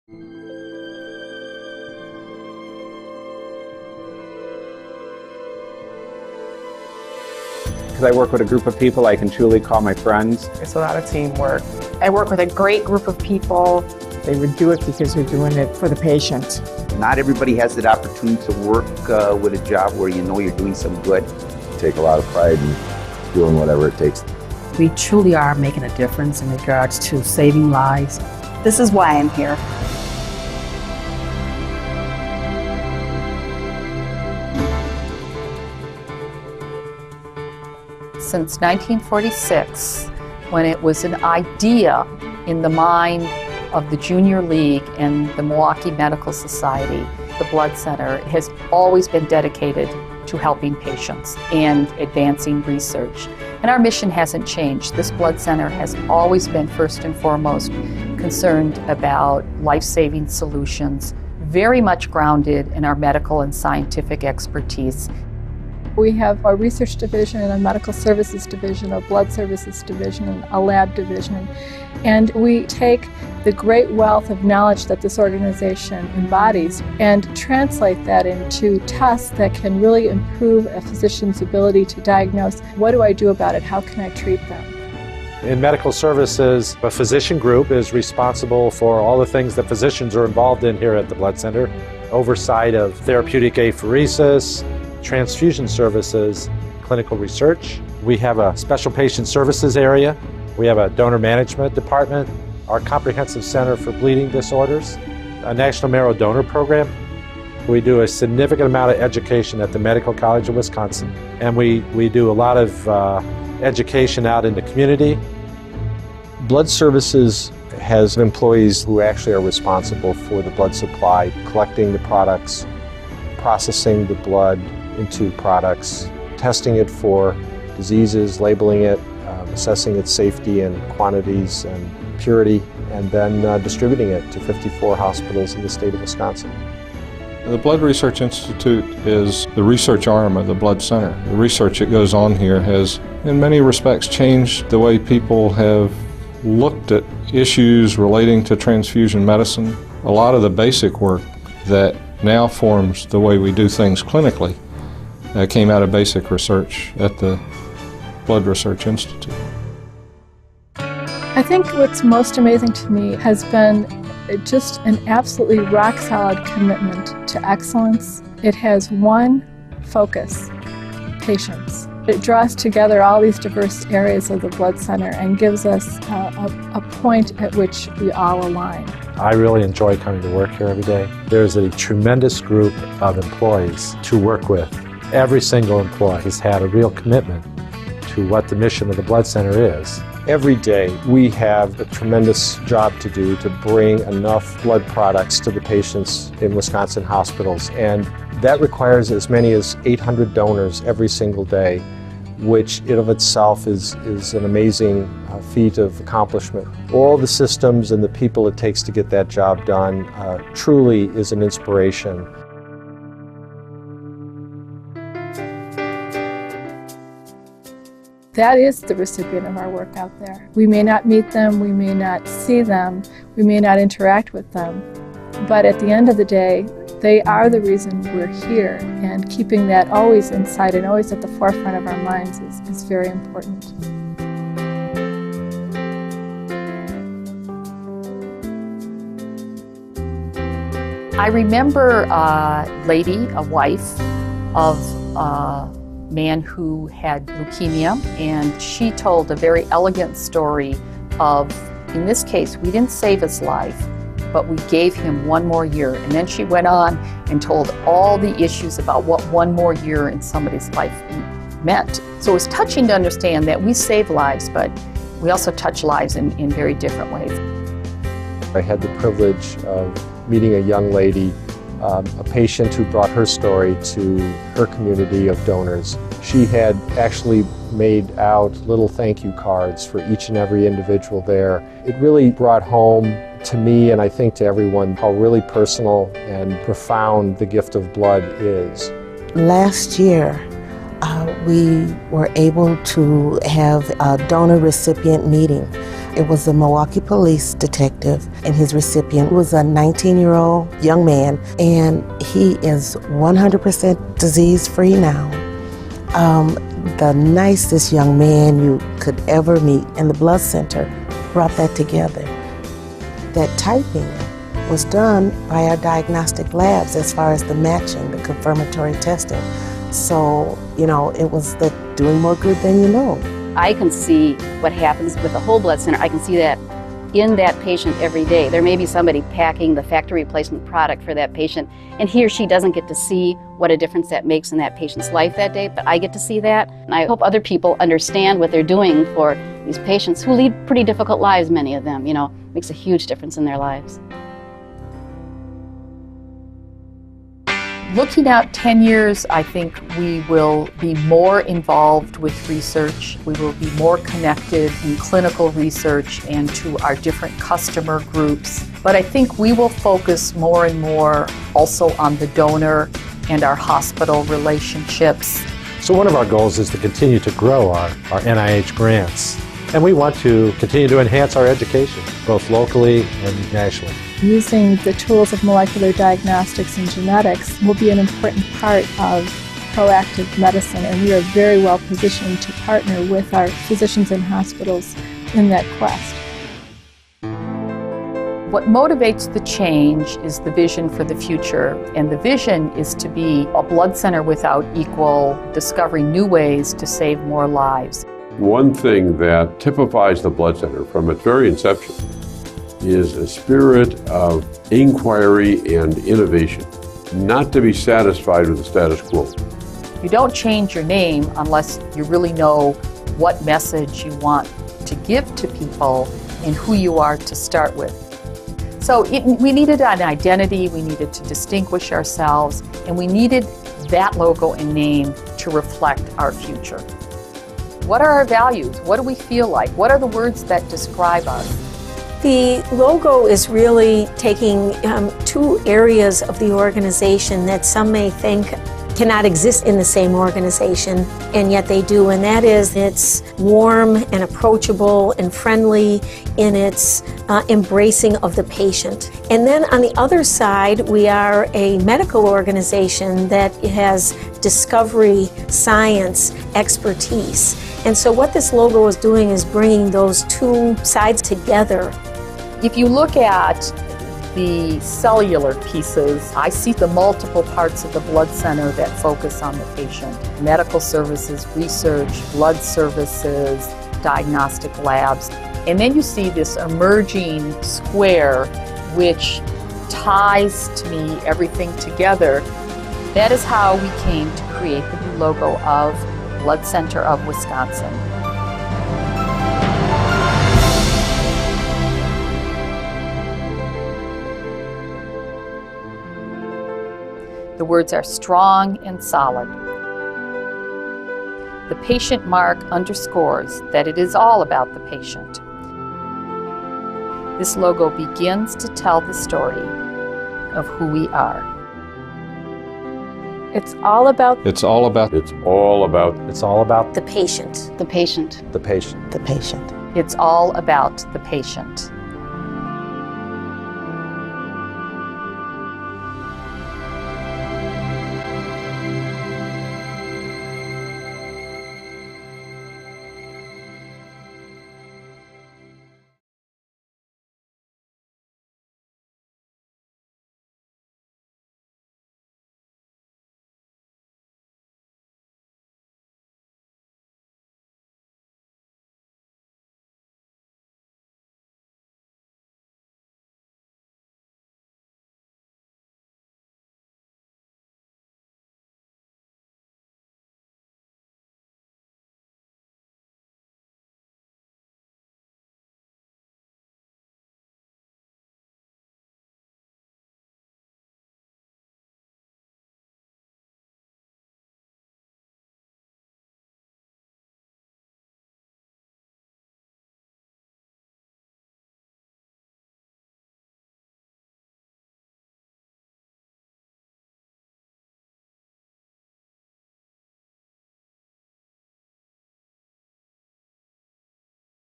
Because I work with a group of people I can truly call my friends. It's a lot of teamwork. I work with a great group of people. They would do it because they're doing it for the patient. Not everybody has that opportunity to work with a job where you know you're doing some good. Take a lot of pride in doing whatever it takes. We truly are making a difference in regards to saving lives. This is why I'm here. Since 1946, when it was an idea in the mind of the Junior League and the Milwaukee Medical Society, the Blood Center has always been dedicated to helping patients and advancing research. And our mission hasn't changed. This Blood Center has always been first and foremost concerned about life-saving solutions, very much grounded in our medical and scientific expertise. We have a research division and a medical services division, a blood services division, and a lab division. And we take the great wealth of knowledge that this organization embodies and translate that into tests that can really improve a physician's ability to diagnose, what do I do about it, how can I treat them? In medical services, a physician group is responsible for all the things that physicians are involved in here at the Blood Center. Oversight of therapeutic apheresis, transfusion services, clinical research. We have a special patient services area. We have a donor management department, our comprehensive center for bleeding disorders, a national marrow donor program. We do a significant amount of education at the Medical College of Wisconsin, and we do a lot of education out in the community. Blood Services has employees who actually are responsible for the blood supply, collecting the products, processing the blood into products, testing it for diseases, labeling it, assessing its safety and quantities and purity, and then distributing it to 54 hospitals in the state of Wisconsin. The Blood Research Institute is the research arm of the Blood Center. The research that goes on here has, in many respects, changed the way people have looked at issues relating to transfusion medicine. A lot of the basic work that now forms the way we do things clinically came out of basic research at the Blood Research Institute. I think what's most amazing to me has been just an absolutely rock-solid commitment to excellence. It has one focus: patients. It draws together all these diverse areas of the Blood Center and gives us a point at which we all align. I really enjoy coming to work here every day. There's a tremendous group of employees to work with. Every single employee has had a real commitment to what the mission of the Blood Center is. Every day we have a tremendous job to do to bring enough blood products to the patients in Wisconsin hospitals, and that requires as many as 800 donors every single day, which in of itself is an amazing feat of accomplishment. All the systems and the people it takes to get that job done truly is an inspiration. That is the recipient of our work out there. We may not meet them, we may not see them, we may not interact with them, but at the end of the day, they are the reason we're here, and keeping that always in sight and always at the forefront of our minds is very important. I remember a wife of a man who had leukemia, and she told a very elegant story of, in this case, we didn't save his life, but we gave him one more year. And then she went on and told all the issues about what one more year in somebody's life meant. So it was touching to understand that we save lives, but we also touch lives in very different ways. I had the privilege of meeting a young lady, a patient who brought her story to her community of donors. She had actually made out little thank you cards for each and every individual there. It really brought home to me, and I think to everyone, how really personal and profound the gift of blood is. Last year, we were able to have a donor recipient meeting. It was a Milwaukee police detective, and his recipient was a 19-year-old young man, and he is 100% disease-free now. The nicest young man you could ever meet, and the Blood Center brought that together. That typing was done by our diagnostic labs as far as the matching, the confirmatory testing. So, it was doing more good than you know. I can see what happens with the whole blood center. I can see that in that patient every day. There may be somebody packing the factory replacement product for that patient, and he or she doesn't get to see what a difference that makes in that patient's life that day, but I get to see that. And I hope other people understand what they're doing for these patients who lead pretty difficult lives, many of them, makes a huge difference in their lives. Looking out 10 years, I think we will be more involved with research. We will be more connected in clinical research and to our different customer groups. But I think we will focus more and more also on the donor and our hospital relationships. So one of our goals is to continue to grow our NIH grants. And we want to continue to enhance our education, both locally and nationally. Using the tools of molecular diagnostics and genetics will be an important part of proactive medicine, and we are very well positioned to partner with our physicians and hospitals in that quest. What motivates the change is the vision for the future, and the vision is to be a blood center without equal, discovering new ways to save more lives. One thing that typifies the Blood Center from its very inception is a spirit of inquiry and innovation, not to be satisfied with the status quo. You don't change your name unless you really know what message you want to give to people and who you are to start with. So we needed an identity, we needed to distinguish ourselves, and we needed that logo and name to reflect our future. What are our values? What do we feel like? What are the words that describe us? The logo is really taking two areas of the organization that some may think cannot exist in the same organization, and yet they do, and that is it's warm and approachable and friendly in its embracing of the patient. And then on the other side, we are a medical organization that has discovery, science, expertise. And so what this logo is doing is bringing those two sides together. If you look at the cellular pieces, I see the multiple parts of the blood center that focus on the patient. Medical services, research, blood services, diagnostic labs. And then you see this emerging square which ties, to me, everything together. That is how we came to create the new logo of Blood Center of Wisconsin. The words are strong and solid. The patient mark underscores that it is all about the patient. This logo begins to tell the story of who we are. It's all about. It's all about. It's all about. It's all about the patient. The patient. the patient. The patient. It's all about the patient.